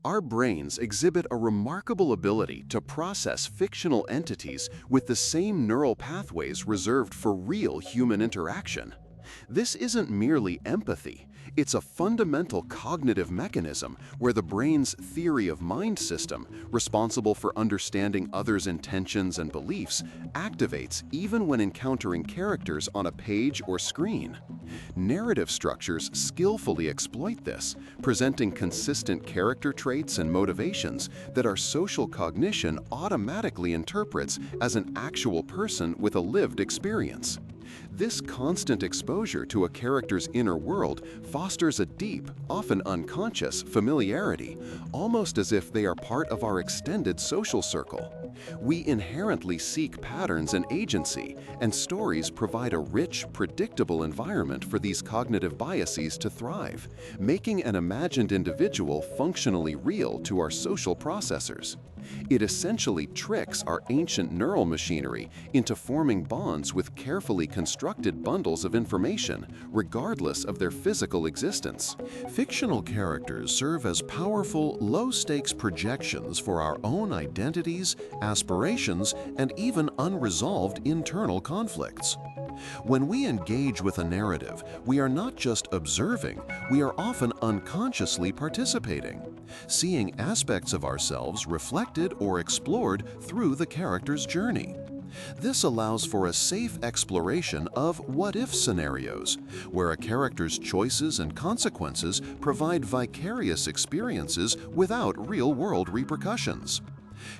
Our brains exhibit a remarkable ability to process fictional entities with the same neural pathways reserved for real human interaction. This isn't merely empathy, it's a fundamental cognitive mechanism where the brain's theory of mind system, responsible for understanding others' intentions and beliefs, activates even when encountering characters on a page or screen. Narrative structures skillfully exploit this, presenting consistent character traits and motivations that our social cognition automatically interprets as an actual person with a lived experience. This constant exposure to a character's inner world fosters a deep, often unconscious, familiarity, almost as if they are part of our extended social circle. We inherently seek patterns and agency, and stories provide a rich, predictable environment for these cognitive biases to thrive, making an imagined individual functionally real to our social processors. It essentially tricks our ancient neural machinery into forming bonds with carefully constructed bundles of information, regardless of their physical existence. Fictional characters serve as powerful, low-stakes projections for our own identities, aspirations, and even unresolved internal conflicts. When we engage with a narrative, we are not just observing, we are often unconsciously participating, seeing aspects of ourselves reflected or explored through the character's journey. This allows for a safe exploration of what-if scenarios, where a character's choices and consequences provide vicarious experiences without real-world repercussions.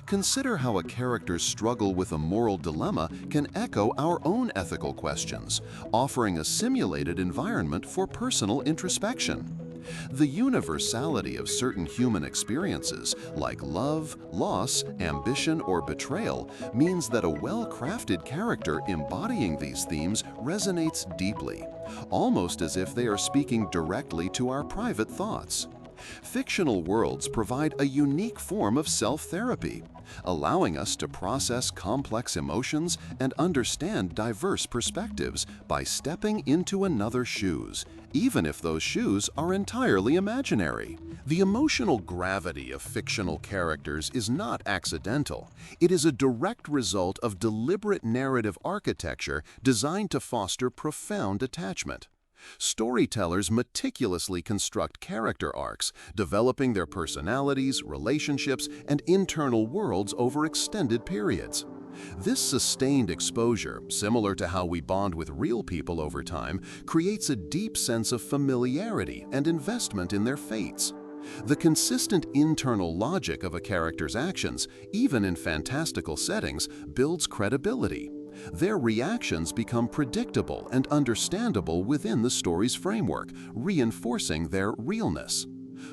Consider how a character's struggle with a moral dilemma can echo our own ethical questions, offering a simulated environment for personal introspection. The universality of certain human experiences, like love, loss, ambition, or betrayal, means that a well-crafted character embodying these themes resonates deeply, almost as if they are speaking directly to our private thoughts. Fictional worlds provide a unique form of self-therapy, allowing us to process complex emotions and understand diverse perspectives by stepping into another's shoes, even if those shoes are entirely imaginary. The emotional gravity of fictional characters is not accidental. It is a direct result of deliberate narrative architecture designed to foster profound attachment. Storytellers meticulously construct character arcs, developing their personalities, relationships, and internal worlds over extended periods. This sustained exposure, similar to how we bond with real people over time, creates a deep sense of familiarity and investment in their fates. The consistent internal logic of a character's actions, even in fantastical settings, builds credibility. Their reactions become predictable and understandable within the story's framework, reinforcing their realness.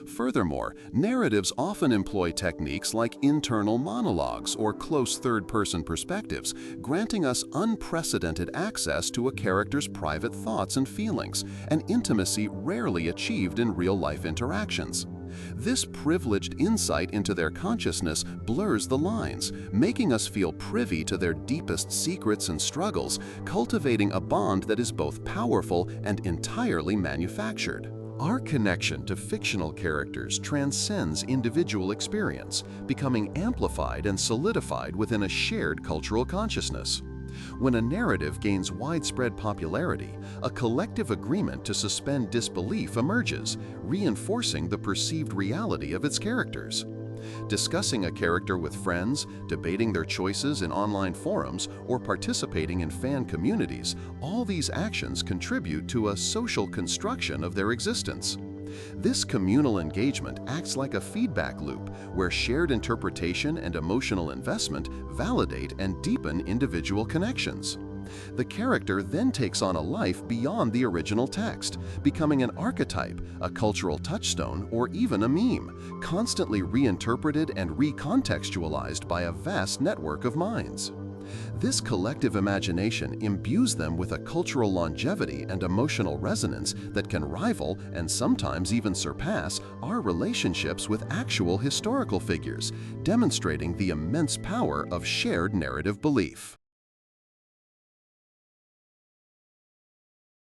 Furthermore, narratives often employ techniques like internal monologues or close third-person perspectives, granting us unprecedented access to a character's private thoughts and feelings, an intimacy rarely achieved in real-life interactions. This privileged insight into their consciousness blurs the lines, making us feel privy to their deepest secrets and struggles, cultivating a bond that is both powerful and entirely manufactured. Our connection to fictional characters transcends individual experience, becoming amplified and solidified within a shared cultural consciousness. When a narrative gains widespread popularity, a collective agreement to suspend disbelief emerges, reinforcing the perceived reality of its characters. Discussing a character with friends, debating their choices in online forums, or participating in fan communities, all these actions contribute to a social construction of their existence. This communal engagement acts like a feedback loop where shared interpretation and emotional investment validate and deepen individual connections. The character then takes on a life beyond the original text, becoming an archetype, a cultural touchstone, or even a meme, constantly reinterpreted and recontextualized by a vast network of minds. This collective imagination imbues them with a cultural longevity and emotional resonance that can rival and sometimes even surpass our relationships with actual historical figures, demonstrating the immense power of shared narrative belief.